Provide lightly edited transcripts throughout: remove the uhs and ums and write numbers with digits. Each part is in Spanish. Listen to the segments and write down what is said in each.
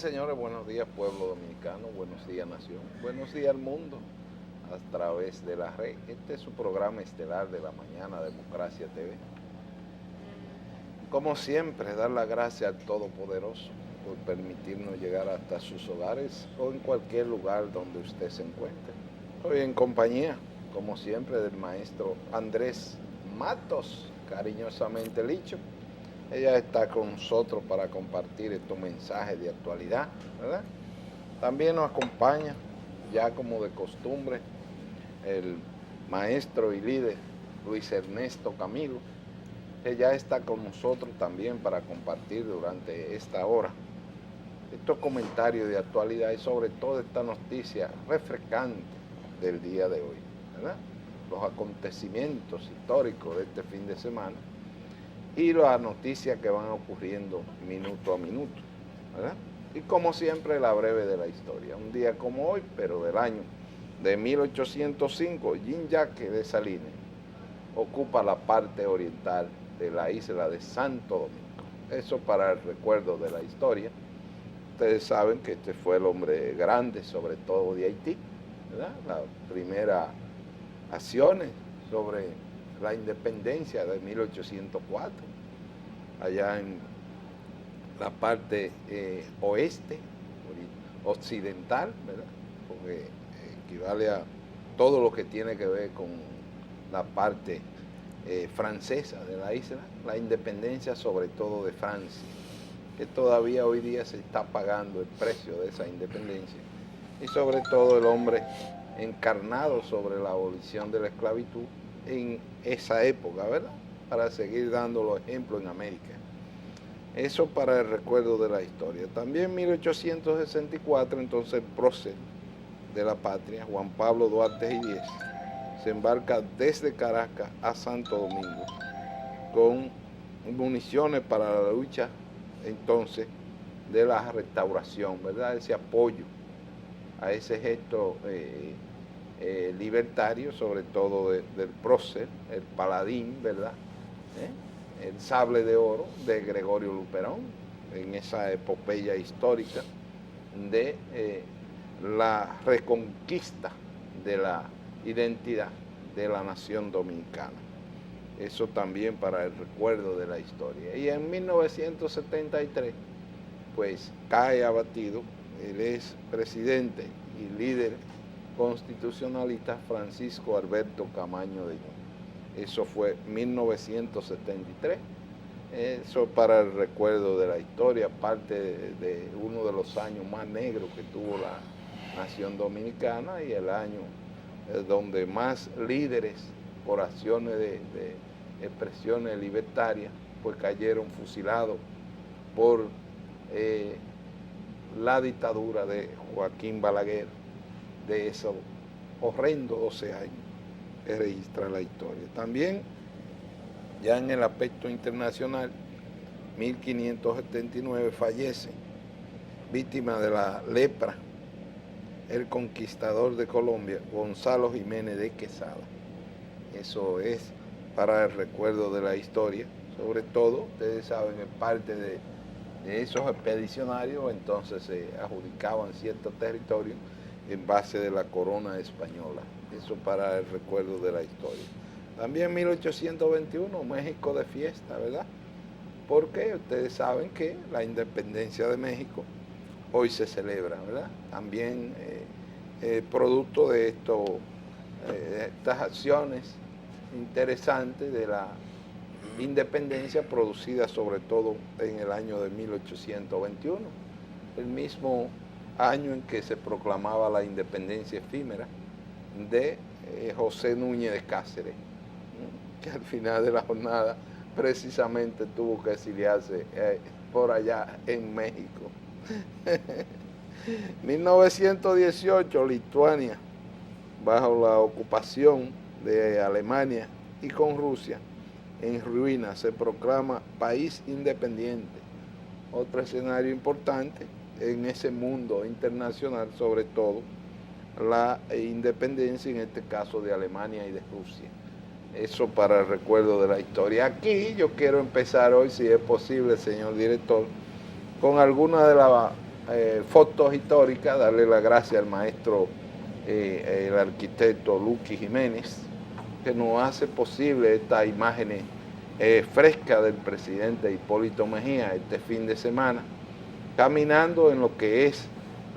señores, buenos días pueblo dominicano, buenos días nación, buenos días al mundo a través de la red. Este es su programa estelar de la mañana, Democracia TV. Como siempre, dar las gracias al Todopoderoso por permitirnos llegar hasta sus hogares o en cualquier lugar donde usted se encuentre. Hoy en compañía, como siempre, del maestro Andrés Matos, cariñosamente Licho. Ella está con nosotros para compartir estos mensajes de actualidad, ¿verdad? También nos acompaña, ya como de costumbre, el maestro y líder Luis Ernesto Camilo, que ya está con nosotros también para compartir durante esta hora estos comentarios de actualidad y sobre todo esta noticia refrescante del día de hoy, ¿verdad? Los acontecimientos históricos de este fin de semana y las noticias que van ocurriendo minuto a minuto, ¿verdad? Y como siempre, la breve de la historia. Un día como hoy, pero del año de 1805, Jean-Jacques Dessalines ocupa la parte oriental de la isla de Santo Domingo. Eso para el recuerdo de la historia. Ustedes saben que este fue el hombre grande, sobre todo de Haití, ¿verdad? Las primeras acciones sobre la independencia de 1804, allá en la parte oeste, occidental, ¿verdad? Porque equivale a todo lo que tiene que ver con la parte francesa de la isla, la independencia sobre todo de Francia, que todavía hoy día se está pagando el precio de esa independencia, y sobre todo el hombre encarnado sobre la abolición de la esclavitud en esa época, ¿verdad? Para seguir dando los ejemplos en América. Eso para el recuerdo de la historia. También en 1864, entonces el prócer de la patria, Juan Pablo Duarte Díez, se embarca desde Caracas a Santo Domingo con municiones para la lucha entonces de la restauración, ¿verdad? Ese apoyo a ese gesto libertario, sobre todo del prócer, el paladín, ¿verdad? El sable de oro de Gregorio Luperón, en esa epopeya histórica de la reconquista de la identidad de la nación dominicana. Eso también para el recuerdo de la historia. Y en 1973, pues cae abatido el expresidente y líder constitucionalista Francisco Alberto Camaño de Ño. Eso fue 1973. Eso para el recuerdo de la historia, parte de uno de los años más negros que tuvo la nación dominicana y el año donde más líderes por acciones de expresiones libertarias pues cayeron fusilados por la dictadura de Joaquín Balaguer, de esos horrendos 12 años que registra la historia. También, ya en el aspecto internacional, 1579 fallece, víctima de la lepra, el conquistador de Colombia, Gonzalo Jiménez de Quesada. Eso es para el recuerdo de la historia, sobre todo, ustedes saben, en parte de esos expedicionarios, entonces se adjudicaban ciertos territorios en base de la corona española. Eso para el recuerdo de la historia. También en 1821, México de fiesta, ¿verdad? Porque ustedes saben que la independencia de México hoy se celebra, ¿verdad? También producto de estas acciones interesantes de la independencia producida sobre todo en el año de 1821, el mismo año en que se proclamaba la independencia efímera de José Núñez de Cáceres, que al final de la jornada precisamente tuvo que exiliarse por allá en México. 1918, Lituania, bajo la ocupación de Alemania y con Rusia en ruinas, se proclama país independiente. Otro escenario importante en ese mundo internacional, sobre todo la independencia, en este caso de Alemania y de Rusia. Eso para el recuerdo de la historia. Aquí yo quiero empezar hoy, si es posible, señor director, con algunas de las fotos históricas, darle las gracias al maestro, el arquitecto Luqui Jiménez, que nos hace posible estas imágenes frescas del presidente Hipólito Mejía este fin de semana, caminando en lo que es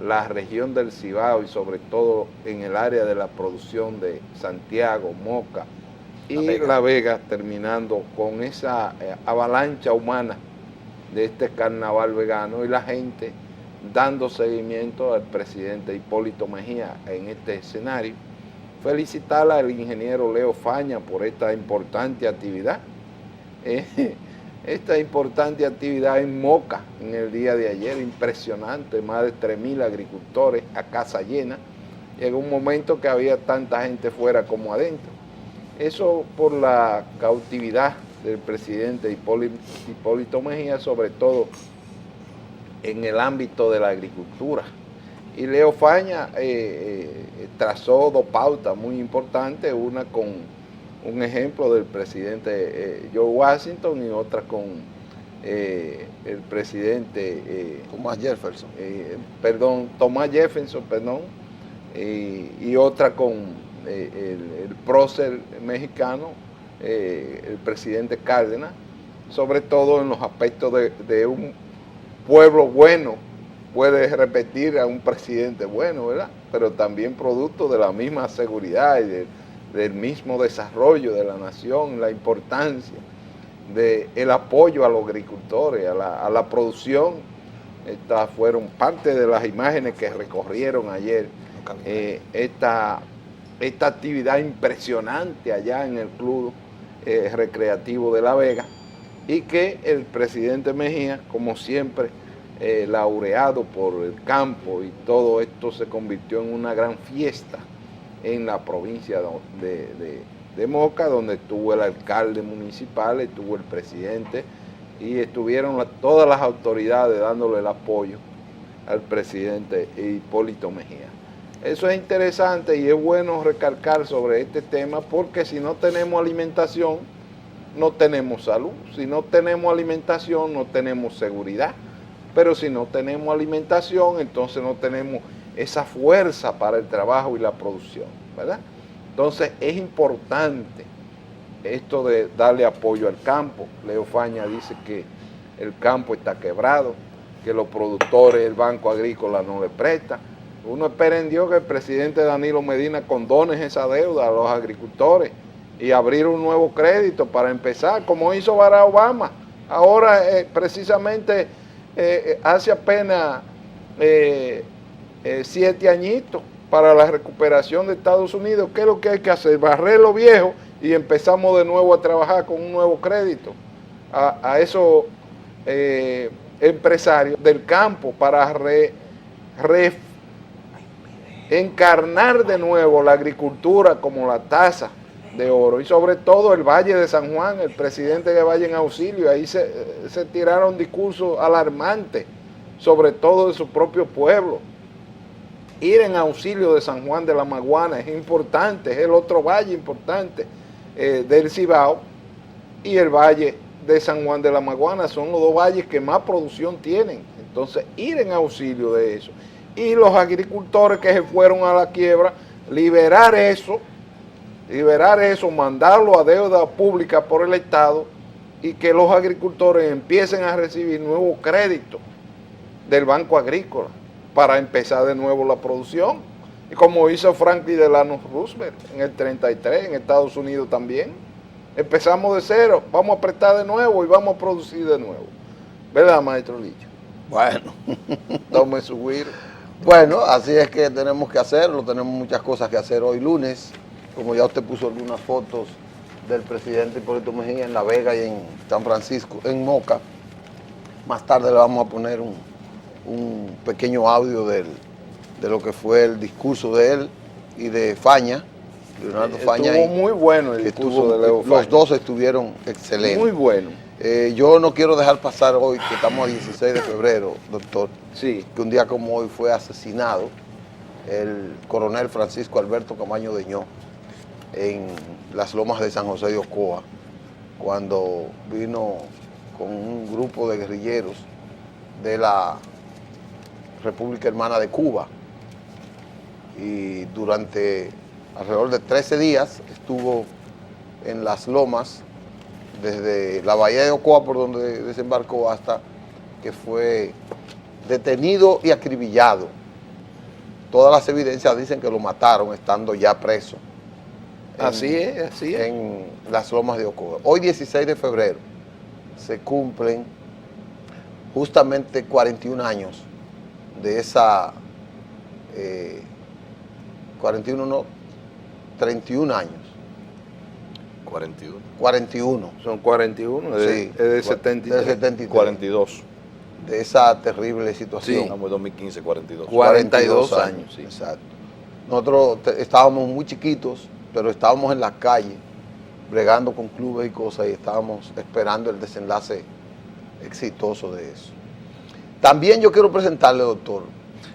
la región del Cibao y sobre todo en el área de la producción de Santiago, Moca y La Vega, terminando con esa avalancha humana de este carnaval vegano y la gente dando seguimiento al presidente Hipólito Mejía en este escenario. Felicitar al ingeniero Leo Faña por esta importante actividad. Esta importante actividad en Moca en el día de ayer, impresionante, más de 3.000 agricultores a casa llena. Llegó un momento que había tanta gente fuera como adentro. Eso por la cautividad del presidente Hipólito Mejía, sobre todo en el ámbito de la agricultura. Y Leo Faña trazó dos pautas muy importantes, una con un ejemplo del presidente George Washington y otra con el presidente Thomas Jefferson, y otra con el prócer mexicano, el presidente Cárdenas, sobre todo en los aspectos de un pueblo bueno puede repetir a un presidente bueno, ¿verdad? Pero también producto de la misma seguridad y del mismo desarrollo de la nación, la importancia del apoyo a los agricultores, a la producción. Estas fueron parte de las imágenes que recorrieron ayer esta actividad impresionante allá en el Club Recreativo de La Vega, y que el presidente Mejía, como siempre, laureado por el campo, y todo esto se convirtió en una gran fiesta en la provincia de Moca, donde estuvo el alcalde municipal, estuvo el presidente y estuvieron todas las autoridades dándole el apoyo al presidente Hipólito Mejía. Eso es interesante y es bueno recalcar sobre este tema, porque si no tenemos alimentación, no tenemos salud. Si no tenemos alimentación, no tenemos seguridad. Pero si no tenemos alimentación, entonces no tenemos esa fuerza para el trabajo y la producción, ¿verdad? Entonces es importante esto de darle apoyo al campo. Leo Faña dice que el campo está quebrado, que los productores, el Banco Agrícola no le presta. Uno espera en Dios que el presidente Danilo Medina condone esa deuda a los agricultores y abrir un nuevo crédito para empezar, como hizo Barack Obama. Ahora, precisamente, hace apenas 7 añitos para la recuperación de Estados Unidos. ¿Qué es lo que hay que hacer? Barrer lo viejo y empezamos de nuevo a trabajar con un nuevo crédito a esos empresarios del campo para encarnar de nuevo la agricultura como la taza de oro, y sobre todo el Valle de San Juan, el presidente que vaya en auxilio. Ahí se tiraron discursos alarmantes, sobre todo de su propio pueblo. Ir en auxilio de San Juan de la Maguana es importante, es el otro valle importante del Cibao, y el Valle de San Juan de la Maguana son los dos valles que más producción tienen. Entonces, ir en auxilio de eso. Y los agricultores que se fueron a la quiebra, liberar eso, mandarlo a deuda pública por el Estado, y que los agricultores empiecen a recibir nuevos créditos del Banco Agrícola para empezar de nuevo la producción. Y como hizo Franklin Delano Roosevelt en el 33, en Estados Unidos también. Empezamos de cero, vamos a prestar de nuevo y vamos a producir de nuevo. ¿Verdad, maestro Licho? Bueno. Tome su guiro. Bueno, así es que tenemos que hacerlo, tenemos muchas cosas que hacer hoy lunes. Como ya usted puso algunas fotos del presidente Hipólito Mejía en La Vega y en San Francisco, en Moca. Más tarde le vamos a poner un pequeño audio de lo que fue el discurso de él y de Faña, Leonardo Faña. Estuvo muy bueno el discurso de Leo Faña. Los dos estuvieron excelentes. Muy bueno. Yo no quiero dejar pasar hoy, que estamos a 16 de febrero, doctor, sí, que un día como hoy fue asesinado el coronel Francisco Alberto Camaño Deñó en las lomas de San José de Ocoa, cuando vino con un grupo de guerrilleros de la República Hermana de Cuba. Y durante alrededor de 13 días estuvo en las lomas, desde la bahía de Ocoa, por donde desembarcó, hasta que fue detenido y acribillado. Todas las evidencias dicen que lo mataron estando ya preso. Así es. En las lomas de Ocoa. Hoy, 16 de febrero, se cumplen justamente 41 años de esa... 41 no, 31 años. 41. 41. Son 41, Sí, es de 73. de 73. 42. De esa terrible situación. Sí. Estamos en 2015, 42. 42 años, sí. Exacto. Nosotros estábamos muy chiquitos, pero estábamos en la calle, bregando con clubes y cosas, y estábamos esperando el desenlace exitoso de eso. También yo quiero presentarle, doctor.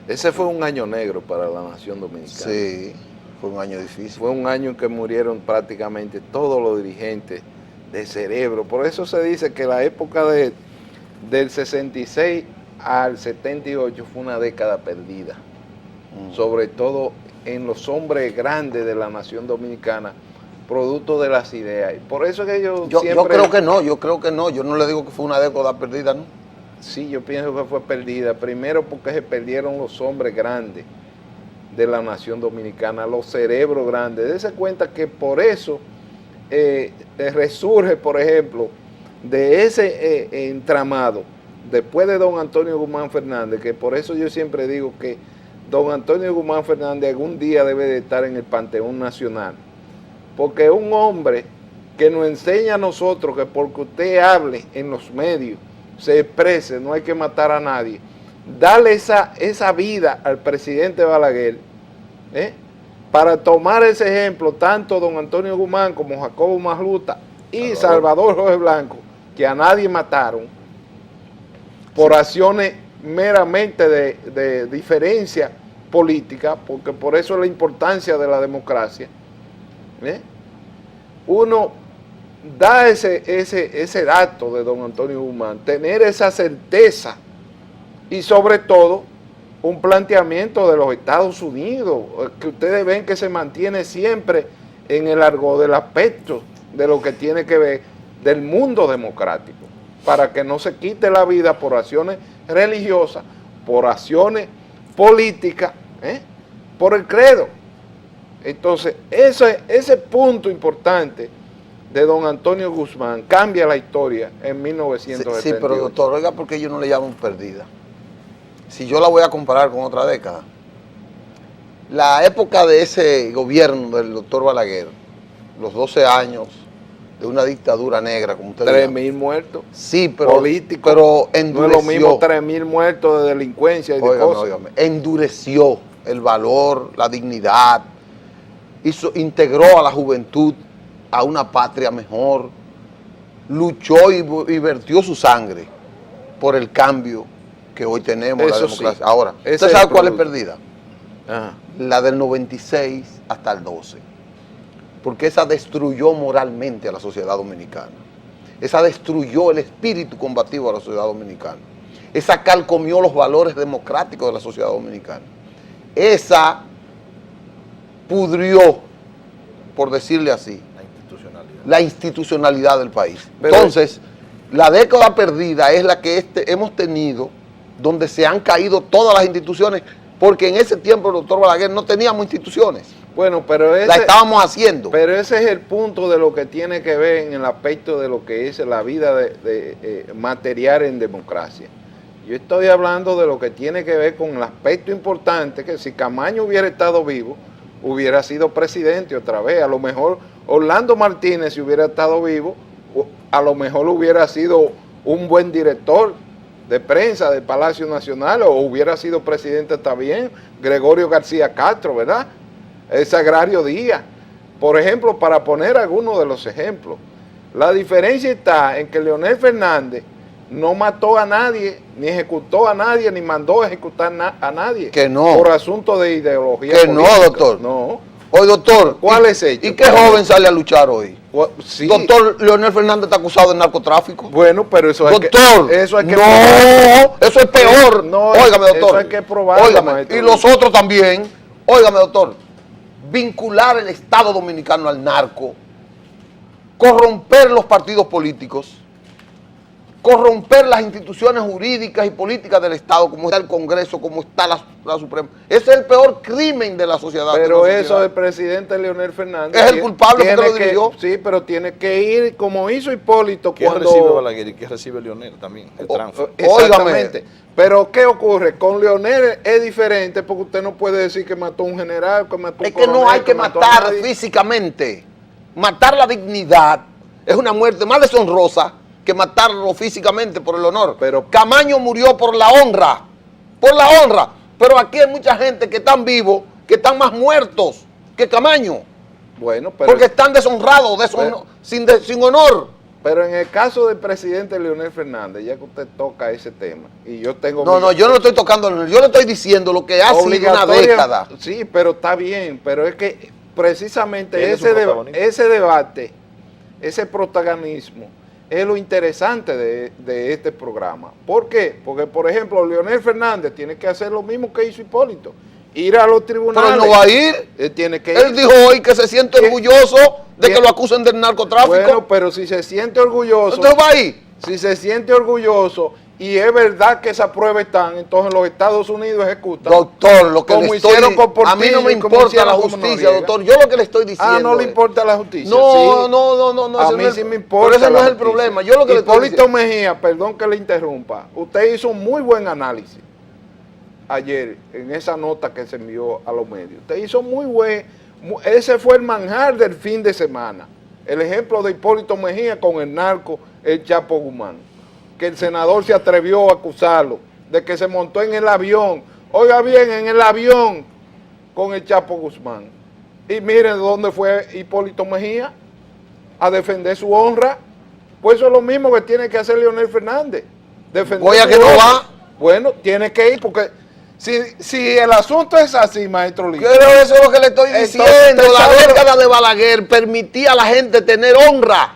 Ese fue un año negro para la nación dominicana. Sí, fue un año difícil. Fue un año en que murieron prácticamente todos los dirigentes de cerebro. Por eso se dice que la época del 66 al 78 fue una década perdida. Sobre todo en los hombres grandes de la nación dominicana, producto de las ideas. Y por eso que yo creo que no, yo no le digo que fue una década perdida, ¿no? Sí, yo pienso que fue perdida. Primero porque se perdieron los hombres grandes de la nación dominicana, los cerebros grandes. Dese cuenta que por eso resurge, por ejemplo, de ese entramado, después de don Antonio Guzmán Fernández, que por eso yo siempre digo que don Antonio Guzmán Fernández algún día debe de estar en el Panteón Nacional, porque es un hombre que nos enseña a nosotros que porque usted hable en los medios, se exprese, no hay que matar a nadie. Dale esa vida al presidente Balaguer, para tomar ese ejemplo, tanto don Antonio Guzmán como Jacobo Magluta y Salvador Jorge Blanco, que a nadie mataron por acciones meramente de diferencia política, porque por eso es la importancia de la democracia. Uno da ese dato de don Antonio Guzmán, tener esa certeza y sobre todo un planteamiento de los Estados Unidos, que ustedes ven que se mantiene siempre en el argot del aspecto de lo que tiene que ver del mundo democrático, para que no se quite la vida por acciones religiosas, por acciones políticas, por el credo. Entonces, ese punto importante de don Antonio Guzmán cambia la historia en 1978. Sí, pero doctor, oiga, ¿por qué yo no le llamo perdida? Si yo la voy a comparar con otra década. La época de ese gobierno del doctor Balaguer, los 12 años de una dictadura negra, como usted dice. 3.000 muertos. Sí, pero, políticos. Pero endureció. No es lo mismo 3.000 muertos de delincuencia y de cosas. Óigame, endureció el valor, la dignidad, integró a la juventud a una patria mejor, luchó y vertió su sangre por el cambio que hoy tenemos, eso la democracia. Sí. Ahora, Ese ¿usted sabe cuál es perdida? Ajá. La del 96 hasta el 12. Porque esa destruyó moralmente a la sociedad dominicana. Esa destruyó el espíritu combativo de la sociedad dominicana. Esa calcomió los valores democráticos de la sociedad dominicana. Esa pudrió, por decirle así, la institucionalidad del país. Pero entonces, la década perdida es la que hemos tenido, donde se han caído todas las instituciones, porque en ese tiempo el doctor Balaguer no teníamos instituciones. Bueno, pero la estábamos haciendo. Pero ese es el punto de lo que tiene que ver en el aspecto de lo que es la vida material en democracia. Yo estoy hablando de lo que tiene que ver con el aspecto importante, que si Camaño hubiera estado vivo, hubiera sido presidente otra vez. A lo mejor Orlando Martínez, si hubiera estado vivo, a lo mejor hubiera sido un buen director de prensa del Palacio Nacional, o hubiera sido presidente también Gregorio García Castro, ¿verdad? El Sagrario Díaz. Por ejemplo, para poner algunos de los ejemplos, la diferencia está en que Leonel Fernández no mató a nadie, ni ejecutó a nadie, ni mandó a ejecutar a nadie. Que no. Por asunto de ideología que política. no, doctor. No. Hoy, doctor. ¿Cuál es hecho? ¿Y qué joven sale a luchar hoy? Sí. Doctor, Leonel Fernández está acusado de narcotráfico. Bueno, pero eso hay doctor, que... Eso hay que no, eso es peor. No, óigame, doctor. Eso hay que probarlo, óigame, maestro. y los otros también. Óigame, doctor. Vincular el Estado Dominicano al narco, corromper los partidos políticos, corromper las instituciones jurídicas y políticas del Estado, como está el Congreso, como está la Suprema. Ese es el peor crimen de la sociedad. Pero eso del presidente Leonel Fernández... Es el culpable porque lo dirigió. Sí, pero tiene que ir como hizo Hipólito ¿Qué cuando... recibe Balaguer y qué recibe Leonel también? El transfer. Exactamente. Pero ¿qué ocurre? Con Leonel es diferente porque usted no puede decir que mató a un general, que mató a un Es que no coronel, hay que mató a matar nadie. físicamente. Matar la dignidad es una muerte más deshonrosa que matarlo físicamente por el honor. Pero Camaño murió por la honra. Por la honra. Pero aquí hay mucha gente que están vivos, que están más muertos que Camaño. Bueno, pero... Porque están deshonrados, sin honor. Pero en el caso del presidente Leonel Fernández, ya que usted toca ese tema, y yo tengo... No, yo no estoy tocando, yo le estoy diciendo lo que ha sido una década. Sí, pero está bien, pero es que precisamente Tiene su protagonismo. ese debate, ese protagonismo, es lo interesante de este programa. ¿Por qué? Porque, por ejemplo, Leonel Fernández tiene que hacer lo mismo que hizo Hipólito, ir a los tribunales. Pero él no va a ir. Él tiene que ir. Él dijo hoy que se siente orgulloso de que lo acusen del narcotráfico. Bueno, pero si se siente orgulloso... Entonces va a ir. Si se siente orgulloso y es verdad que esas pruebas están, entonces los Estados Unidos ejecutan. Doctor, lo que como le estoy hicieron con Portillo, a mí no me como importa hicieron la con justicia, Noriega. doctor. Yo lo que le estoy diciendo. Ah, no le importa la justicia. No, Sí. no. A ese mí no es sí el- me importa. Pero ese no la es el justicia. problema. Yo lo que le estoy Hipólito diciendo. Mejía, perdón que le interrumpa, usted hizo un muy buen análisis ayer en esa nota que se envió a los medios. Usted hizo ese fue el manjar del fin de semana. El ejemplo de Hipólito Mejía con el narco, el Chapo Guzmán. Que el senador se atrevió a acusarlo de que se montó en el avión. Oiga bien, en el avión con el Chapo Guzmán. Y miren dónde fue Hipólito Mejía a defender su honra. Pues eso es lo mismo que tiene que hacer Leonel Fernández. Defender Voy a su que no honra. va. Bueno, tiene que ir porque si el asunto es así, maestro Lito. Pero eso es lo que le estoy Entonces, diciendo. usted La sabe- década de Balaguer permitía a la gente tener honra.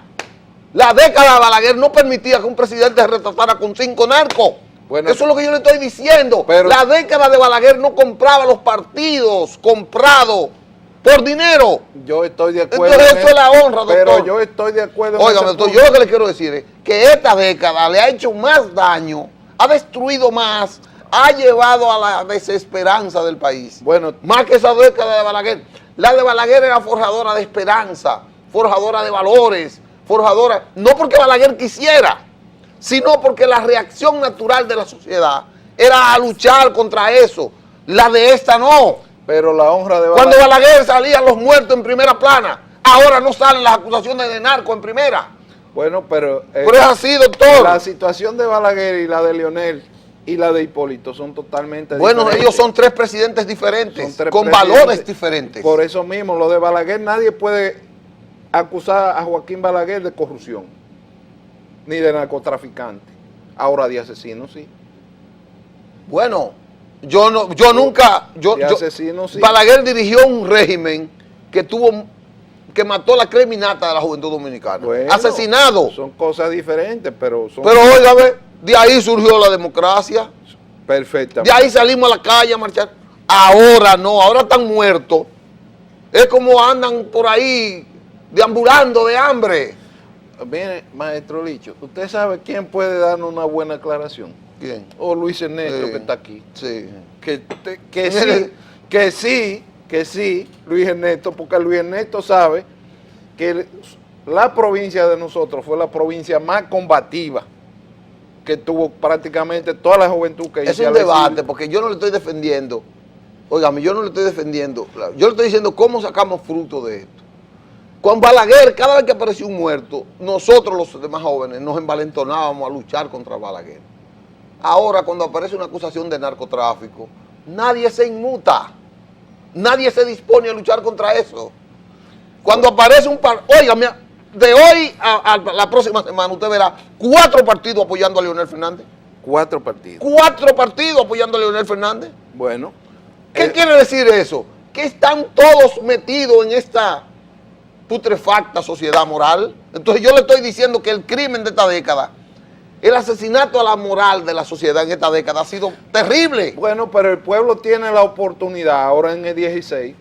La década de Balaguer no permitía que un presidente se retratara con 5 narcos. Bueno, eso es lo que yo le estoy diciendo. pero- la década de Balaguer no compraba los partidos comprados por dinero. Yo estoy de acuerdo. Entonces en eso es la honra, doctor. Pero yo estoy de acuerdo en Óigame, ese doctor, punto. yo lo que le quiero decir es que esta década le ha hecho más daño, ha destruido más, ha llevado a la desesperanza del país. Bueno, Más que esa década de Balaguer. La de Balaguer era forjadora de esperanza, forjadora de valores, forjadora, no porque Balaguer quisiera, sino porque la reacción natural de la sociedad era a luchar contra eso. La de esta no. pero la honra de Cuando Balaguer salían los muertos en primera plana, ahora no salen las acusaciones de narco en primera. Bueno, pero Pero es así, doctor. la situación de Balaguer y la de Leonel y la de Hipólito son totalmente Bueno, diferentes. ellos son 3 presidentes diferentes, Son 3 con presidentes. valores diferentes. Por eso mismo, lo de Balaguer, nadie puede acusar a Joaquín Balaguer de corrupción, ni de narcotraficante. Ahora de asesino, sí. Bueno, yo nunca, De asesino, sí. Balaguer dirigió un régimen que mató la criminata de la juventud dominicana. Bueno, Asesinado. Son cosas diferentes, pero son Pero óigame, de ahí surgió la democracia. perfectas. De ahí salimos a la calle a marchar. Ahora no, ahora están muertos. Es como andan por ahí deambulando de hambre. Mire, maestro Licho, ¿usted sabe quién puede darnos una buena aclaración? ¿Quién? O Luis Ernesto, Sí. que está aquí. Sí. Que sí, Luis Ernesto, porque Luis Ernesto sabe que la provincia de nosotros fue la provincia más combativa que tuvo prácticamente toda la juventud que Es un debate, porque yo no le estoy defendiendo. Óigame, yo no le estoy defendiendo. Yo le estoy diciendo cómo sacamos fruto de esto. Con Balaguer, cada vez que apareció un muerto, nosotros los demás jóvenes nos envalentonábamos a luchar contra Balaguer. Ahora, cuando aparece una acusación de narcotráfico, nadie se inmuta. Nadie se dispone a luchar contra eso. Cuando aparece óigame, de hoy a la próxima semana usted verá 4 partidos apoyando a Leonel Fernández. 4 partidos. 4 partidos apoyando a Leonel Fernández. Bueno. ¿Qué quiere decir eso? Que están todos metidos en esta putrefacta sociedad moral. Entonces yo le estoy diciendo que el crimen de esta década, el asesinato a la moral de la sociedad en esta década ha sido terrible. Bueno, pero el pueblo tiene la oportunidad ahora en el 16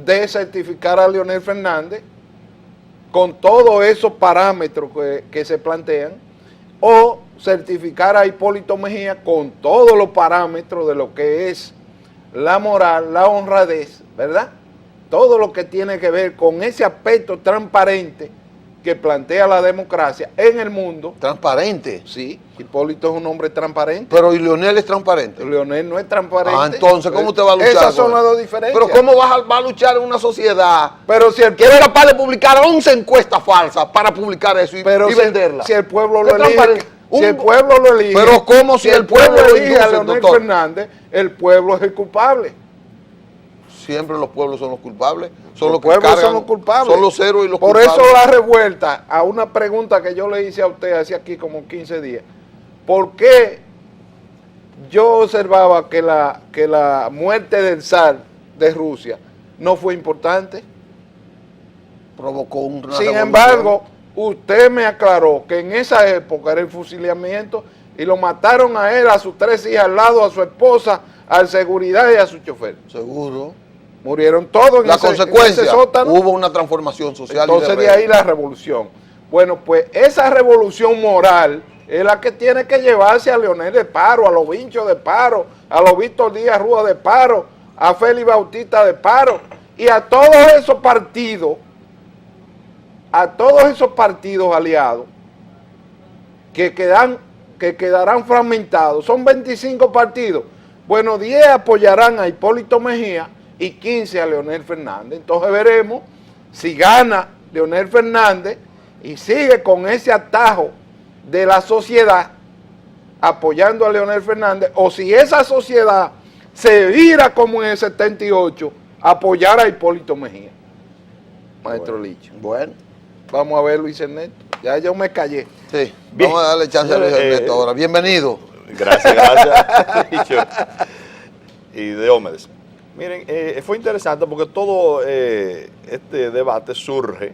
de certificar a Leonel Fernández con todos esos parámetros que se plantean, o certificar a Hipólito Mejía con todos los parámetros de lo que es la moral, la honradez, ¿verdad? Todo lo que tiene que ver con ese aspecto transparente que plantea la democracia en el mundo. Transparente. Sí, Hipólito es un hombre transparente. Pero ¿y Leonel es transparente? Leonel no es transparente. Ah, entonces, ¿cómo usted va a luchar? Esas son las dos diferencias. Pero ¿cómo va a luchar en una sociedad pero si el que es capaz de publicar 11 encuestas falsas para publicar eso y venderlas? Si el pueblo ¿Qué lo elige, transparente? si el pueblo lo elige, pero ¿cómo si el pueblo lo elige a induce, Leonel doctor? Fernández, el pueblo es el culpable? Siempre los pueblos son los culpables. Son Los los que pueblos cargan, son los culpables. Son los héroes y los Por culpables. eso la revuelta, a una pregunta que yo le hice a usted hace aquí como 15 días. ¿Por qué yo observaba que la muerte del zar de Rusia no fue importante? Provocó una Sin revolución. embargo, usted me aclaró que en esa época era el fusilamiento y lo mataron a él, a sus 3 hijas al lado, a su esposa, al seguridad y a su chofer. Seguro. Murieron todos en La ese consecuencia, sótano. hubo una transformación social. Entonces de ahí la revolución. Bueno, pues esa revolución moral es la que tiene que llevarse a Leonel de Paro, a los Vinchos de Paro, a los Víctor Díaz Rúa de Paro, a Félix Bautista de Paro y a todos esos partidos, aliados que quedarán fragmentados. Son 25 partidos. Bueno, 10 apoyarán a Hipólito Mejía y 15 a Leonel Fernández. Entonces veremos si gana Leonel Fernández y sigue con ese atajo de la sociedad apoyando a Leonel Fernández, o si esa sociedad se vira como en el 78 a apoyar a Hipólito Mejía. Maestro Licho. Bueno. Vamos a ver, Luis Ernesto. Ya yo me callé. Sí, Bien. vamos a darle chance a Luis Ernesto ahora. Bienvenido. Gracias, Licho. Y Diomedes. Miren, fue interesante porque todo este debate surge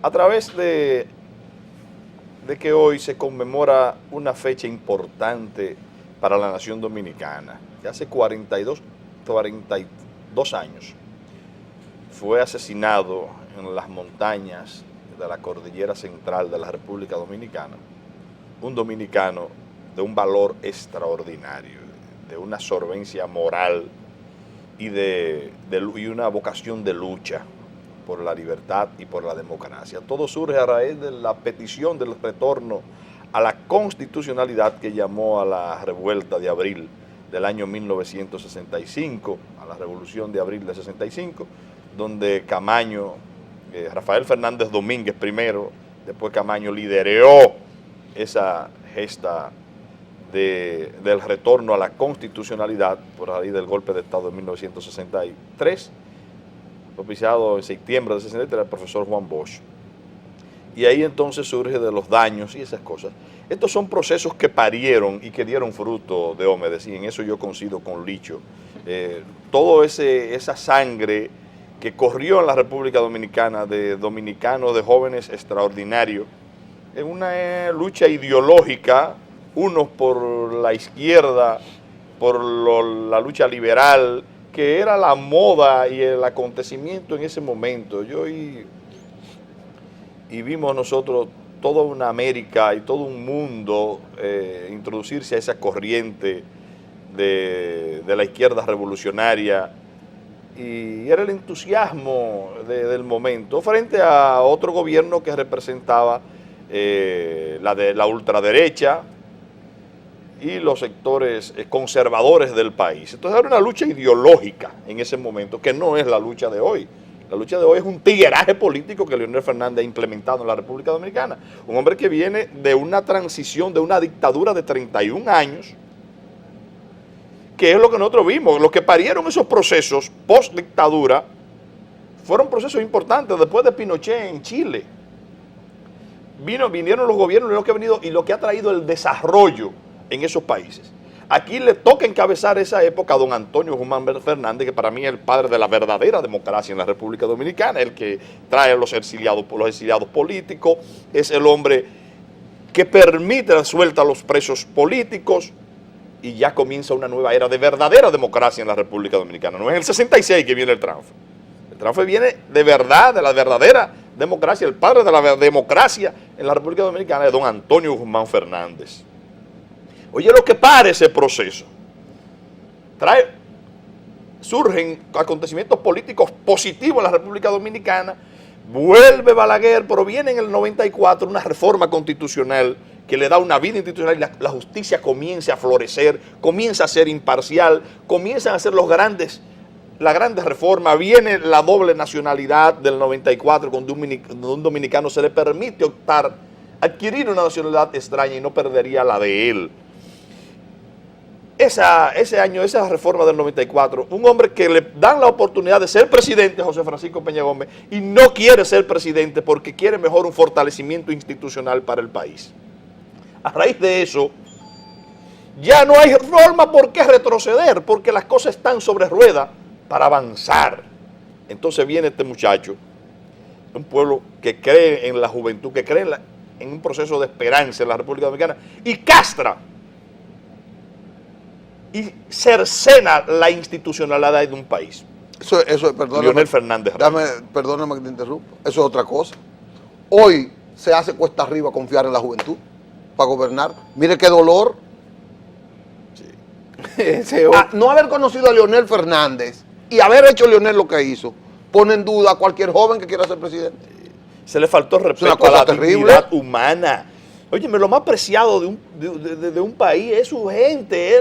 a través de que hoy se conmemora una fecha importante para la nación dominicana, que hace 42 años fue asesinado en las montañas de la cordillera central de la República Dominicana un dominicano de un valor extraordinario, de una solvencia moral y una vocación de lucha por la libertad y por la democracia. Todo surge a raíz de la petición del retorno a la constitucionalidad que llamó a la revuelta de abril del año 1965, a la revolución de abril de 65, donde Camaño, Rafael Fernández Domínguez primero, después Camaño lideró esa gesta del retorno a la constitucionalidad por ahí del golpe de Estado de 1963, propiciado en septiembre de 63 el profesor Juan Bosch. Y ahí entonces surge de los daños y esas cosas. Estos son procesos que parieron y que dieron fruto, Diomedes, y en eso yo coincido con Licho. Todo esa sangre que corrió en la República Dominicana de dominicanos, de jóvenes extraordinarios, en una lucha ideológica, unos por la izquierda, por la lucha liberal, que era la moda y el acontecimiento en ese momento. Y vimos nosotros toda una América y todo un mundo introducirse a esa corriente de la izquierda revolucionaria, y era el entusiasmo del momento frente a otro gobierno que representaba la ultraderecha y los sectores conservadores del país. Entonces era una lucha ideológica en ese momento, que no es la lucha de hoy. La lucha de hoy es un tigueraje político que Leonel Fernández ha implementado en la República Dominicana. Un hombre que viene de una transición, de una dictadura de 31 años, que es lo que nosotros vimos. Los que parieron esos procesos post-dictadura fueron procesos importantes. Después de Pinochet en Chile, vinieron los gobiernos y lo que ha traído el desarrollo en esos países. Aquí le toca encabezar esa época a don Antonio Guzmán Fernández, que para mí es el padre de la verdadera democracia en la República Dominicana, el que trae a los exiliados políticos, es el hombre que permite la suelta a los presos políticos, y ya comienza una nueva era de verdadera democracia en la República Dominicana. No es en el 66 que viene el transfer. El transfer viene de verdad, de la verdadera democracia. El padre de la democracia en la República Dominicana es don Antonio Guzmán Fernández. Oye, lo que para ese proceso. Surgen acontecimientos políticos positivos en la República Dominicana. Vuelve Balaguer, pero viene en el 94 una reforma constitucional que le da una vida institucional y la justicia comienza a florecer, comienza a ser imparcial, comienzan a ser las grandes reformas. Viene la doble nacionalidad del 94, cuando un dominicano se le permite adquirir una nacionalidad extraña y no perdería la de él. Ese año, esa reforma del 94, un hombre que le dan la oportunidad de ser presidente, José Francisco Peña Gómez, y no quiere ser presidente porque quiere mejor un fortalecimiento institucional para el país. A raíz de eso, ya no hay forma por qué retroceder, porque las cosas están sobre ruedas para avanzar. Entonces viene este muchacho, un pueblo que cree en la juventud, que cree en un proceso de esperanza en la República Dominicana, y castra y cercena la institucionalidad de un país. Eso perdóname, Leonel Fernández. Perdóname que te interrumpa. Eso es otra cosa. Hoy se hace cuesta arriba confiar en la juventud para gobernar. Mire qué dolor. Sí. No haber conocido a Leonel Fernández y haber hecho Leonel lo que hizo, pone en duda a cualquier joven que quiera ser presidente. Se le faltó respeto a la dignidad humana. Óyeme, lo más preciado de un país es su gente,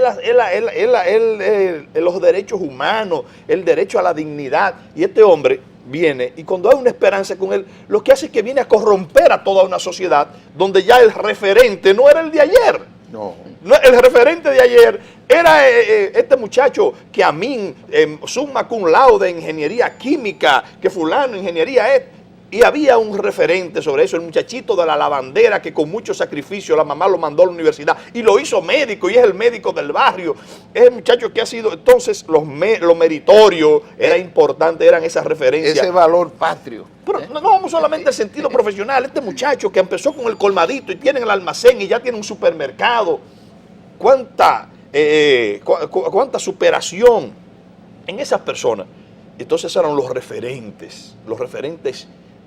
los derechos humanos, el derecho a la dignidad. Y este hombre viene, y cuando hay una esperanza con él, lo que hace es que viene a corromper a toda una sociedad donde ya el referente no era el de ayer. No. El referente de ayer era este muchacho que a mí, summa cum laude de ingeniería química, que fulano, ingeniería es. Y había un referente sobre eso, el muchachito de la lavandera que con mucho sacrificio la mamá lo mandó a la universidad y lo hizo médico y es el médico del barrio. Es el muchacho que ha sido, entonces lo meritorio era importante, eran esas referencias. Ese valor patrio. Pero no vamos solamente al sentido profesional, este muchacho que empezó con el colmadito y tiene el almacén y ya tiene un supermercado. ¿Cuánta superación en esas personas? Entonces eran los referentes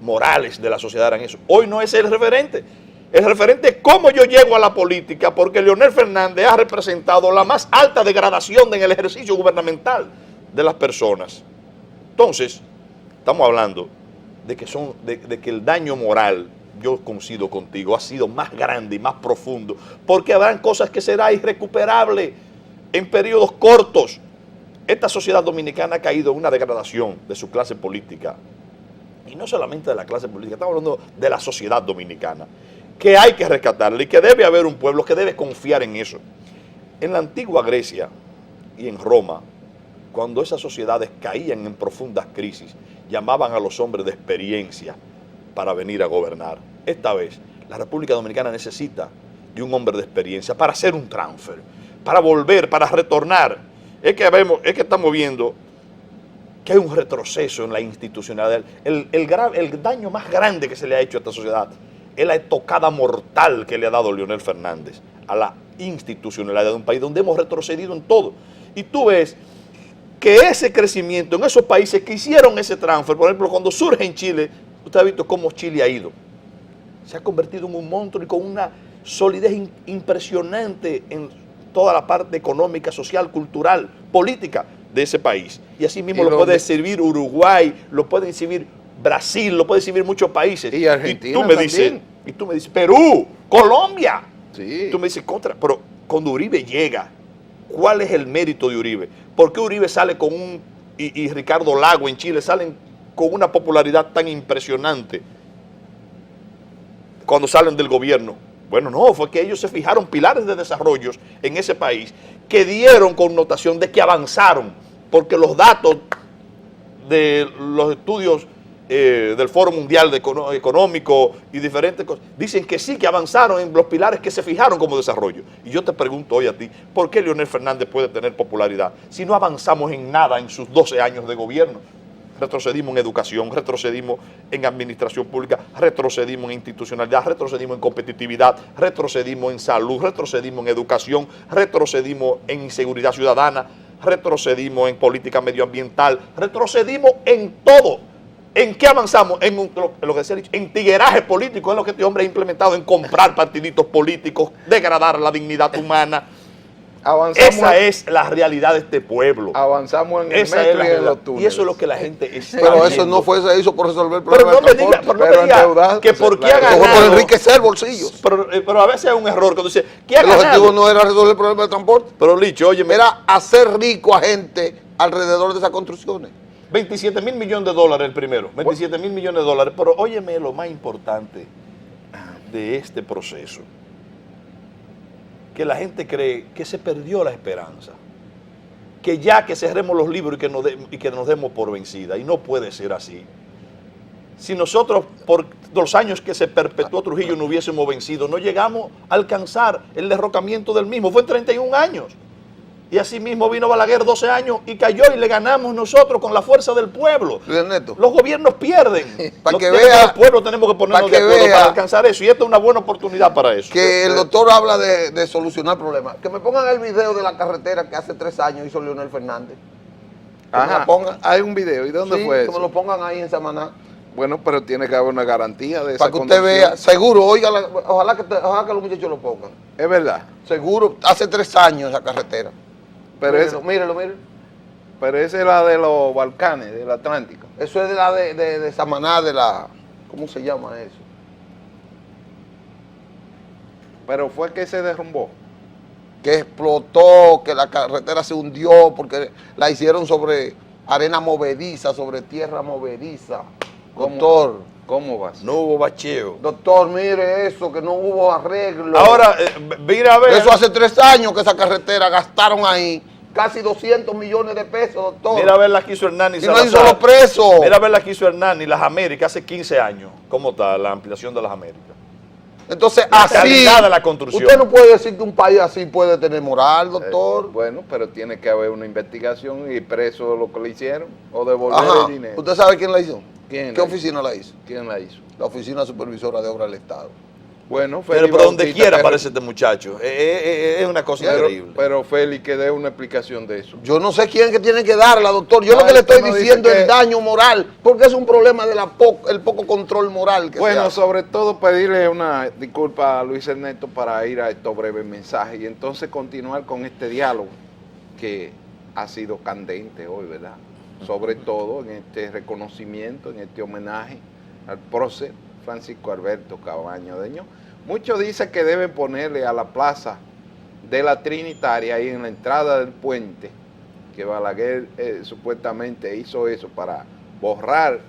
morales de la sociedad eran eso. Hoy no es el referente. El referente es cómo yo llego a la política, porque Leonel Fernández ha representado la más alta degradación en el ejercicio gubernamental de las personas. Entonces, estamos hablando de que el daño moral, yo coincido contigo, ha sido más grande y más profundo, porque habrán cosas que será irrecuperable en periodos cortos. Esta sociedad dominicana ha caído en una degradación de su clase política. Y no solamente de la clase política, estamos hablando de la sociedad dominicana, que hay que rescatarla y que debe haber un pueblo que debe confiar en eso. En la antigua Grecia y en Roma, cuando esas sociedades caían en profundas crisis, llamaban a los hombres de experiencia para venir a gobernar. Esta vez, la República Dominicana necesita de un hombre de experiencia para hacer un transfer, para volver, para retornar. Es que estamos viendo que hay un retroceso en la institucionalidad. El daño más grande que se le ha hecho a esta sociedad es la estocada mortal que le ha dado Leonel Fernández a la institucionalidad de un país donde hemos retrocedido en todo. Y tú ves que ese crecimiento en esos países que hicieron ese transfer, por ejemplo, cuando surge en Chile, usted ha visto cómo Chile ha ido. Se ha convertido en un monstruo y con una solidez impresionante en toda la parte económica, social, cultural, política de ese país. Y así mismo lo puede servir Uruguay, lo pueden servir Brasil, lo pueden servir muchos países. Y Argentina y tú me dices, Perú, Colombia. Sí. Tú me dices, pero cuando Uribe llega, ¿cuál es el mérito de Uribe? ¿Por qué Uribe sale con y Ricardo Lago en Chile salen con una popularidad tan impresionante cuando salen del gobierno? Bueno, no, fue que ellos se fijaron pilares de desarrollo en ese país que dieron connotación de que avanzaron, porque los datos de los estudios del Foro Mundial Económico y diferentes cosas, dicen que sí, que avanzaron en los pilares que se fijaron como desarrollo. Y yo te pregunto hoy a ti, ¿por qué Leonel Fernández puede tener popularidad si no avanzamos en nada en sus 12 años de gobierno? Retrocedimos en educación, retrocedimos en administración pública, retrocedimos en institucionalidad, retrocedimos en competitividad, retrocedimos en salud, retrocedimos en educación, retrocedimos en inseguridad ciudadana, retrocedimos en política medioambiental, retrocedimos en todo. ¿En qué avanzamos? Lo que se ha dicho, en tigueraje político, es lo que este hombre ha implementado, en comprar partiditos políticos, degradar la dignidad humana. Esa es la realidad de este pueblo. Avanzamos en el metro y en los túneles. Y eso es lo que la gente está Pero viendo. eso no se hizo por resolver el problema Pero no del me diga, transporte. pero no me diga que por qué ha Eso fue ganado. por enriquecer bolsillos. Pero a veces es un error cuando dice, ¿qué ha El objetivo ganado? no era resolver el problema del transporte, Pero Licho, oye, era hacer rico a gente alrededor de esas construcciones. 27 mil millones de dólares el primero, 27 mil millones de dólares, pero óyeme lo más importante de este proceso, que la gente cree que se perdió la esperanza, que ya que cerremos los libros y que nos demos por vencida, y no puede ser así. Si nosotros por los años que se perpetuó Trujillo no hubiésemos vencido, no llegamos a alcanzar el derrocamiento del mismo, fue en 31 años. Y así mismo vino Balaguer 12 años y cayó y le ganamos nosotros con la fuerza del pueblo. Luis Ernesto, Los gobiernos pierden. Para que Los vea- pueblos tenemos que ponernos para de que acuerdo vea- para alcanzar eso. Y esta es una buena oportunidad para eso. que el doctor habla de solucionar problemas. Que me pongan el video de la carretera que hace 3 años hizo Leonel Fernández. Que me Ajá, la pongan. hay un video. ¿Y dónde Sí, fue que eso? me lo pongan ahí en Samaná. Bueno, pero tiene que haber una garantía de esa Para que usted conducción. vea, seguro, oiga, ojalá que los muchachos lo pongan. Es verdad. Seguro, hace 3 años esa carretera. Pero, Mírelo. pero esa es la de los Balcanes, del Atlántico. Eso es de la de Samaná, de la, ¿cómo se llama eso? Pero fue que se derrumbó. Que explotó, que la carretera se hundió porque la hicieron sobre arena movediza, sobre tierra movediza. Doctor, ¿Cómo vas? No hubo bacheo. doctor, mire eso, que no hubo arreglo. Ahora, mira a ver. Eso hace 3 años que esa carretera gastaron ahí casi 200 millones de pesos, doctor. Mira a ver la que hizo Hernán y Y no hay Salazar. solo preso. Mira a ver la que hizo Hernán y las Américas hace 15 años. ¿Cómo está la ampliación de las Américas? Entonces, La así, calidad de la construcción. usted no puede decir que un país así puede tener moral, doctor. Bueno, pero tiene que haber una investigación y preso lo que le hicieron o devolver Ajá. el dinero. ¿Usted sabe quién la hizo? ¿Quién ¿Qué la oficina la hizo? ¿Quién la hizo? La Oficina Supervisora de Obras del Estado. Bueno, Pero Félix por donde Bautista, quiera que- aparece este muchacho. Es una cosa increíble. Pero Félix, que dé una explicación de eso. Yo no sé quién que tiene que darla, doctor. Yo No, lo que le usted estoy no dice diciendo es que- el daño moral, porque es un problema de el poco control moral que se Bueno, hace. sobre todo pedirle una disculpa a Luis Ernesto para ir a estos breves mensajes y entonces continuar con este diálogo que ha sido candente hoy, ¿verdad? Sobre todo en este reconocimiento, en este homenaje al prócer Francisco Alberto Cabaño Deño. Muchos dicen que deben ponerle a la plaza de la Trinitaria ahí en la entrada del puente, que Balaguer supuestamente hizo eso para borrar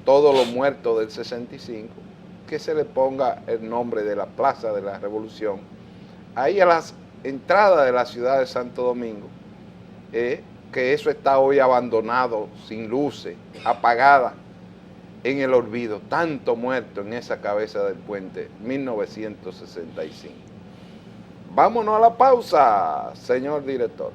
todos los muertos del 65, que se le ponga el nombre de la Plaza de la Revolución, ahí a las entradas de la ciudad de Santo Domingo, que eso está hoy abandonado, sin luces, apagada, en el olvido, tanto muerto en esa cabeza del puente, 1965. Vámonos a la pausa, señor director.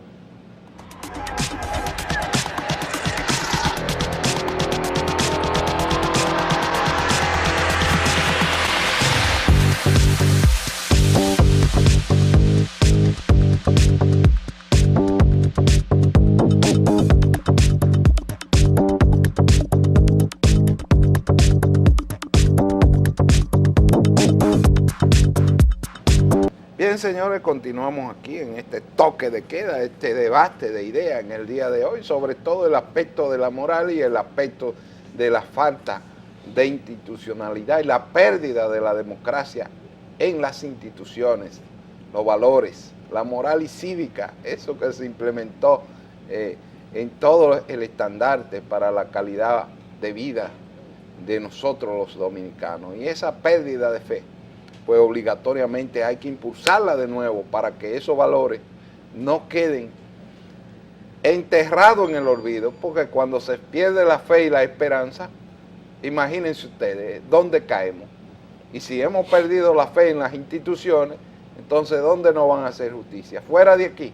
Bien, señores, continuamos aquí en este toque de queda, este debate de ideas en el día de hoy, sobre todo el aspecto de la moral y el aspecto de la falta de institucionalidad y la pérdida de la democracia en las instituciones, los valores, la moral y cívica, eso que se implementó en todo el estandarte para la calidad de vida de nosotros los dominicanos. Y esa pérdida de fe, pues obligatoriamente hay que impulsarla de nuevo para que esos valores no queden enterrados en el olvido, porque cuando se pierde la fe y la esperanza, imagínense ustedes, ¿dónde caemos? Y si hemos perdido la fe en las instituciones, entonces ¿dónde nos van a hacer justicia? ¿Fuera de aquí?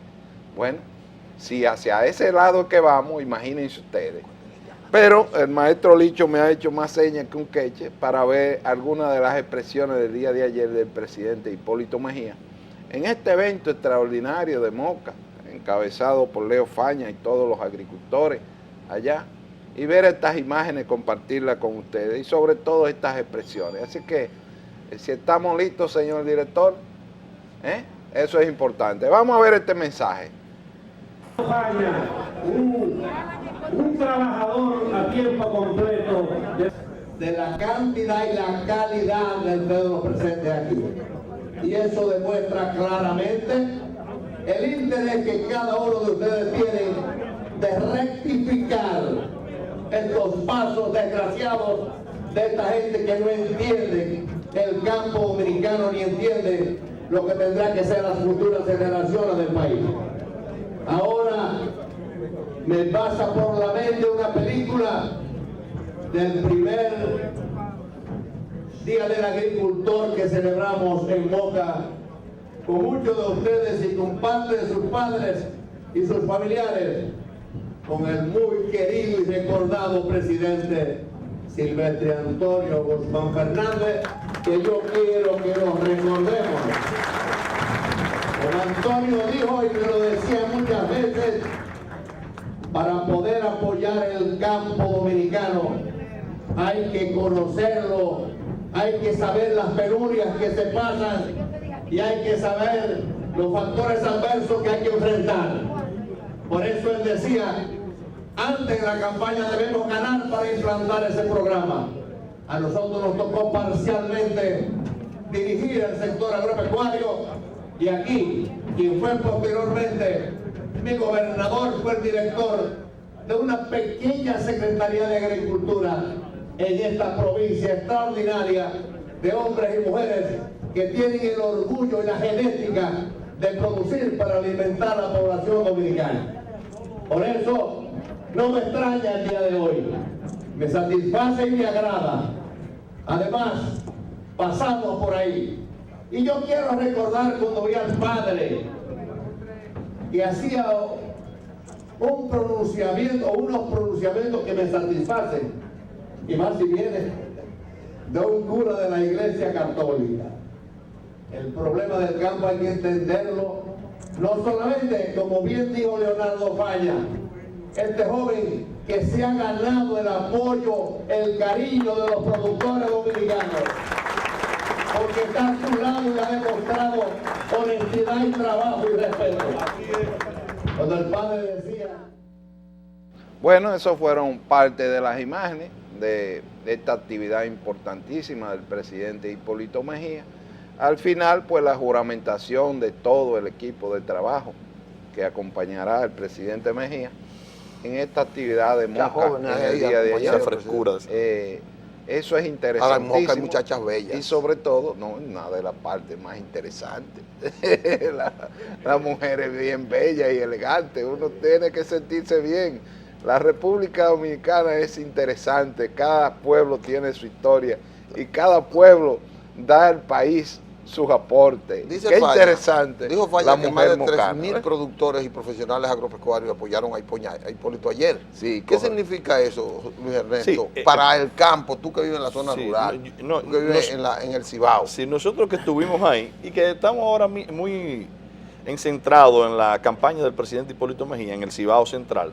Bueno, si hacia ese lado que vamos, imagínense ustedes. Pero el maestro Licho me ha hecho más señas que un queche para ver algunas de las expresiones del día de ayer del presidente Hipólito Mejía en este evento extraordinario de Moca, encabezado por Leo Faña y todos los agricultores allá, y ver estas imágenes, compartirlas con ustedes y sobre todo estas expresiones. Así que, si estamos listos, señor director, eso es importante. Vamos a ver este mensaje. Faña, un trabajador a tiempo completo de la cantidad y la calidad de los presentes aquí. Y eso demuestra claramente el interés que cada uno de ustedes tiene de rectificar estos pasos desgraciados de esta gente que no entiende el campo dominicano ni entiende lo que tendrá que ser las futuras generaciones del país. Ahora me pasa por la mente una película del primer Día del Agricultor que celebramos en Moca con muchos de ustedes y con parte de sus padres y sus familiares, con el muy querido y recordado presidente Silvestre Antonio Guzmán Fernández, que yo quiero que nos recordemos. Don Antonio dijo, y me lo decía muchas veces, para poder apoyar el campo dominicano hay que conocerlo, hay que saber las penurias que se pasan y hay que saber los factores adversos que hay que enfrentar. Por eso él decía, antes de la campaña debemos ganar para implantar ese programa. A nosotros nos tocó parcialmente dirigir el sector agropecuario y aquí, quien fue posteriormente mi gobernador, fue el director de una pequeña Secretaría de Agricultura en esta provincia extraordinaria de hombres y mujeres que tienen el orgullo y la genética de producir para alimentar a la población dominicana. Por eso, no me extraña el día de hoy, me satisface y me agrada. Además, pasamos por ahí. Y yo quiero recordar cuando vi al padre que hacía un pronunciamiento, unos pronunciamientos que me satisfacen, y más si viene de un cura de la Iglesia Católica. El problema del campo hay que entenderlo, no solamente, como bien dijo Leonardo Faña, este joven que se ha ganado el apoyo, el cariño de los productores dominicanos, porque está a su lado y ha demostrado honestidad y trabajo y respeto. Cuando el padre decía... Bueno, eso fueron parte de las imágenes de esta actividad importantísima del presidente Hipólito Mejía. Al final, pues la juramentación de todo el equipo de trabajo que acompañará al presidente Mejía en esta actividad de Moca en el día de ayer. Eso es interesantísimo. Ahora en Moca hay muchachas bellas. Y sobre todo, no, una de las partes más interesantes. La mujer es bien bella y elegante, uno tiene que sentirse bien. La República Dominicana es interesante, cada pueblo tiene su historia y cada pueblo da al país sus aportes. Dice Qué Falla, interesante. Dijo Falla que más de mocana, 3.000 productores y profesionales agropecuarios apoyaron a Hipólito ayer. Sí, ¿Qué significa eso, Luis Ernesto, Sí, para el campo, tú que vives en la zona sí, rural, tú que vives en el Cibao? Si nosotros que estuvimos ahí y que estamos ahora muy encentrados en la campaña del presidente Hipólito Mejía en el Cibao Central,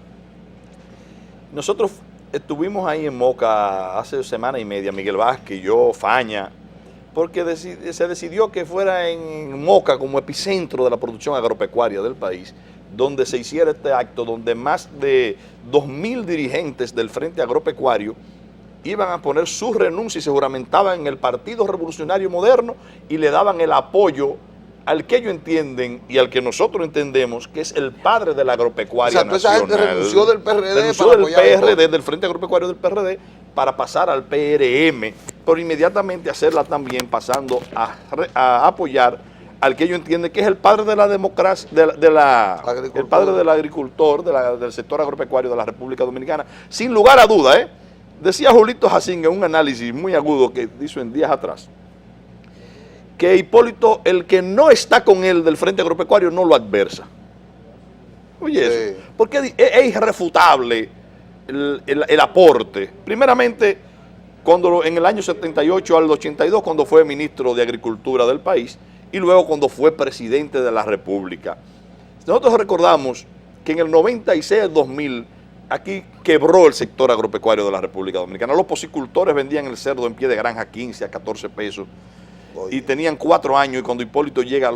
nosotros estuvimos ahí en Moca hace semana y media, Miguel Vázquez, yo, Faña, porque se decidió que fuera en Moca como epicentro de la producción agropecuaria del país, donde se hiciera este acto, donde más de 2.000 dirigentes del Frente Agropecuario iban a poner su renuncia y se juramentaban en el Partido Revolucionario Moderno y le daban el apoyo al que ellos entienden y al que nosotros entendemos que es el padre de la agropecuaria nacional. Esa gente renunció del PRD renunció del PRD, del Frente Agropecuario del PRD, para pasar al PRM, pero inmediatamente hacerla también pasando a apoyar al que ellos entienden que es el padre de la democracia, el padre del agricultor, del sector agropecuario de la República Dominicana, sin lugar a duda, Decía Julito Jacín en un análisis muy agudo que hizo en días atrás, que Hipólito, el que no está con él del Frente Agropecuario, no lo adversa. Oye, sí. Eso, porque es irrefutable el aporte. Primeramente, cuando en el año 78 al 82, cuando fue ministro de Agricultura del país, y luego cuando fue presidente de la República. Nosotros recordamos que en el 96-2000, aquí quebró el sector agropecuario de la República Dominicana. Los porcicultores vendían el cerdo en pie de granja a 15, a 14 pesos. Oye. Y tenían 4 años, y cuando Hipólito llega,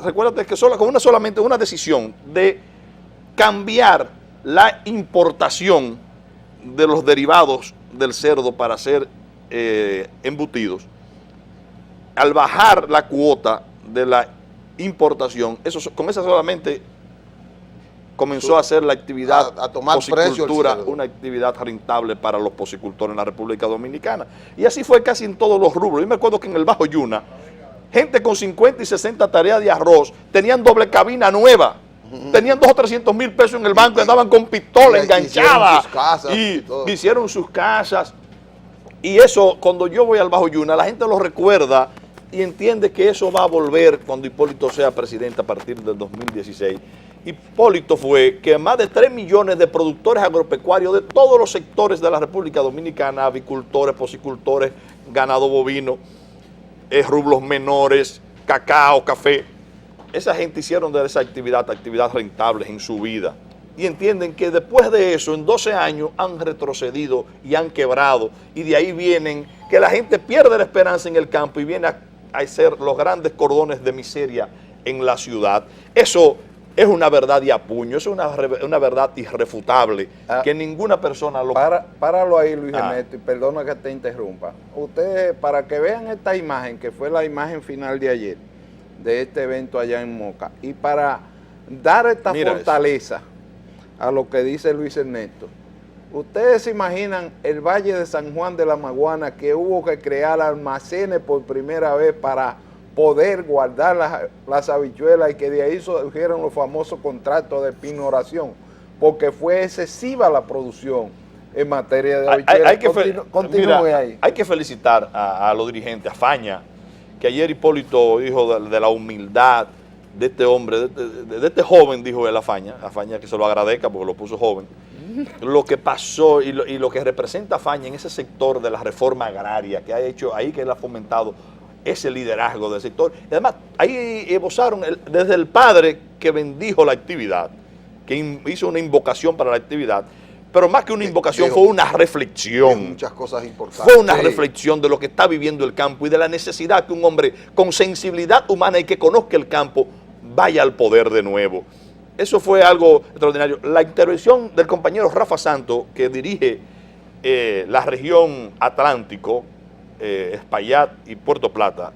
recuérdate que solamente una decisión de cambiar la importación de los derivados del cerdo para hacer embutidos, al bajar la cuota de la importación, con esa solamente comenzó a hacer la actividad a tomar porcicultura una actividad rentable para los porcicultores en la República Dominicana. Y así fue casi en todos los rubros. Yo me acuerdo que en el Bajo Yuna, gente con 50 y 60 tareas de arroz tenían doble cabina nueva. Tenían 200 o 300 mil pesos en el banco y andaban con pistola enganchada. Y hicieron sus casas. Y eso, cuando yo voy al Bajo Yuna, la gente lo recuerda y entiende que eso va a volver cuando Hipólito sea presidente a partir del 2016. Hipólito fue que más de 3 millones de productores agropecuarios de todos los sectores de la República Dominicana, avicultores, porcicultores, ganado bovino, rublos menores, cacao, café, esa gente hicieron de esa actividad rentables en su vida. Y entienden que después de eso, en 12 años, han retrocedido y han quebrado. Y de ahí vienen que la gente pierde la esperanza en el campo y viene a ser los grandes cordones de miseria en la ciudad. Eso es una verdad y a puño, es una verdad irrefutable, que ninguna persona lo... Páralo ahí, Luis Ernesto, y perdona que te interrumpa. Ustedes, para que vean esta imagen, que fue la imagen final de ayer, de este evento allá en Moca, y para dar esta fortaleza a lo que dice Luis Ernesto, ustedes se imaginan el Valle de San Juan de la Maguana, que hubo que crear almacenes por primera vez para poder guardar las habichuelas, y que de ahí surgieron los famosos contratos de pinoración, porque fue excesiva la producción en materia de habichuelas. Continúe ahí. Hay que felicitar a los dirigentes, a Faña, que ayer Hipólito dijo de la humildad de este hombre, de este joven, dijo él a Faña que se lo agradezca porque lo puso joven, lo que pasó y lo que representa Faña en ese sector de la reforma agraria que ha hecho ahí, que él ha fomentado ese liderazgo del sector. Y además, ahí esbozaron desde el padre que bendijo la actividad, que hizo una invocación para la actividad, pero más que una invocación fue una reflexión. Muchas cosas importantes. Fue una reflexión de lo que está viviendo el campo y de la necesidad que un hombre con sensibilidad humana y que conozca el campo vaya al poder de nuevo. Eso fue algo extraordinario. La intervención del compañero Rafa Santos, que dirige la región Atlántico, Espaillat y Puerto Plata,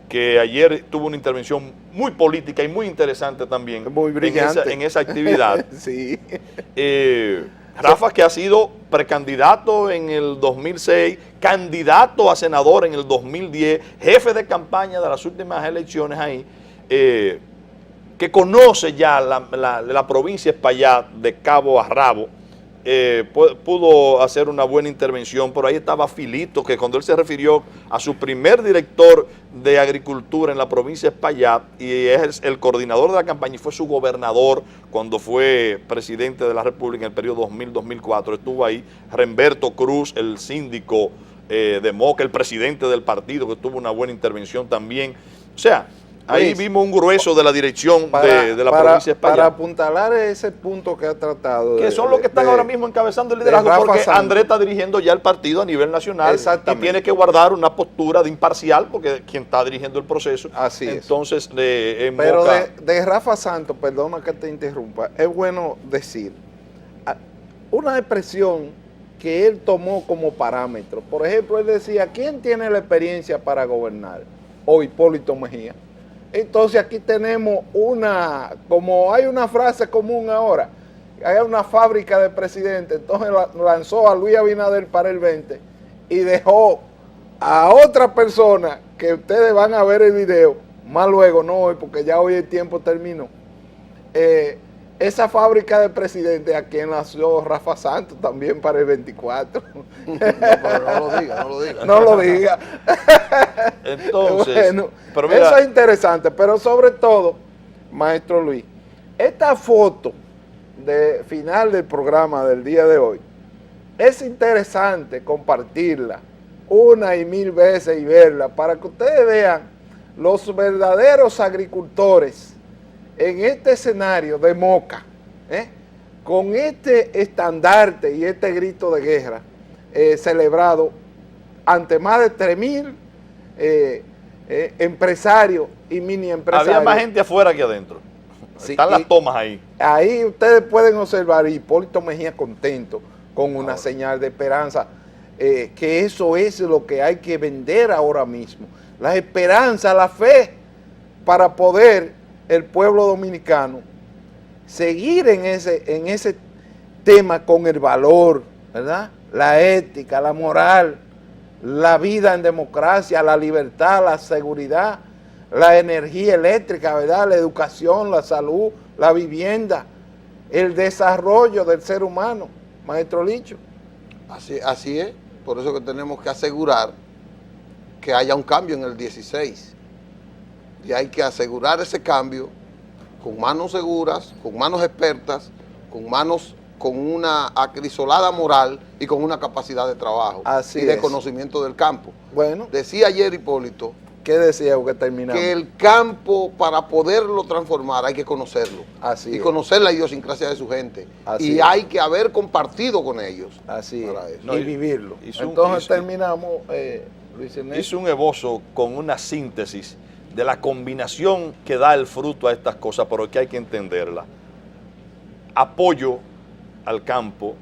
que ayer tuvo una intervención muy política y muy interesante también, muy brillante en esa actividad. Sí. Rafa, que ha sido precandidato en el 2006, candidato a senador en el 2010, jefe de campaña de las últimas elecciones ahí, que conoce ya la provincia de Espaillat de cabo a rabo, pudo hacer una buena intervención. Por ahí estaba Filito, que cuando él se refirió a su primer director de agricultura en la provincia de Espaillat, y es el coordinador de la campaña y fue su gobernador cuando fue presidente de la República en el periodo 2000-2004, estuvo ahí Remberto Cruz, el síndico de Moca, el presidente del partido, que tuvo una buena intervención también. O sea, ahí vimos un grueso de la dirección de la provincia de Espaillat. Para apuntalar ese punto que ha tratado. Que son los que están ahora mismo encabezando el liderazgo, porque Andrés está dirigiendo ya el partido a nivel nacional y tiene que guardar una postura de imparcial, porque quien está dirigiendo el proceso. Así es. Entonces, pero de Rafa Santos, perdona que te interrumpa, es bueno decir una expresión que él tomó como parámetro. Por ejemplo, él decía, ¿quién tiene la experiencia para gobernar? O Hipólito Mejía. Entonces aquí tenemos como hay una frase común ahora, hay una fábrica de presidentes, entonces lanzó a Luis Abinader para el 20 y dejó a otra persona, que ustedes van a ver el video, más luego, no hoy, porque ya hoy el tiempo terminó, esa fábrica de presidente a quien nació Rafa Santos también para el 24. No, pero no lo diga, no lo diga. No lo diga. Entonces, bueno, pero mira, eso es interesante, pero sobre todo, maestro Luis, esta foto de final del programa del día de hoy, es interesante compartirla una y mil veces y verla para que ustedes vean los verdaderos agricultores en este escenario de Moca, con este estandarte y este grito de guerra celebrado ante más de 3,000 empresarios y mini empresarios. había más gente afuera que adentro. Sí, Están las tomas ahí. Ahí ustedes pueden observar a Hipólito Mejía contento con una señal de esperanza, que eso es lo que hay que vender ahora mismo. La esperanza, la fe, para poder el pueblo dominicano seguir en ese tema con el valor, ¿verdad? La ética, la moral, la vida en democracia, la libertad, la seguridad, la energía eléctrica, ¿verdad? La educación, la salud, la vivienda, el desarrollo del ser humano, maestro Licho. Así es, por eso que tenemos que asegurar que haya un cambio en el 16. Y hay que asegurar ese cambio con manos seguras, con manos expertas, con una acrisolada moral y con una capacidad de trabajo Así y de es. conocimiento del campo. Bueno, Decía ayer Hipólito ¿qué decía que terminamos? que el campo, para poderlo transformar, hay que conocerlo. Así y es. conocer la idiosincrasia de su gente. Así y es. hay que haber compartido con ellos. Así para es, eso. No, y vivirlo. hizo Entonces terminamos, Luis Ernesto. Hizo un esbozo con una síntesis de la combinación que da el fruto a estas cosas, pero que hay que entenderla. Apoyo al campo,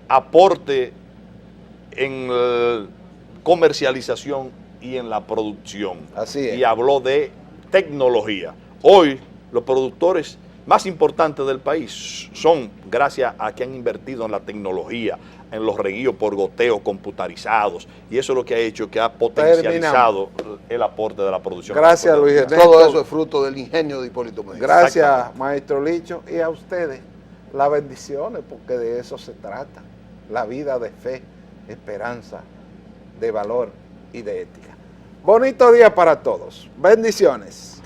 aporte en comercialización y en la producción. Así es. Y habló de tecnología. Hoy los productores más importantes del país son gracias a que han invertido en la tecnología, en los reguíos por goteo computarizados, y eso es lo que ha hecho que ha potencializado el aporte de la producción. Gracias, Luis Ernesto. Todo eso es fruto del ingenio de Hipólito Mejía. Gracias, maestro Licho, y a ustedes las bendiciones, porque de eso se trata, la vida de fe, esperanza, de valor y de ética. Bonito día para todos. Bendiciones.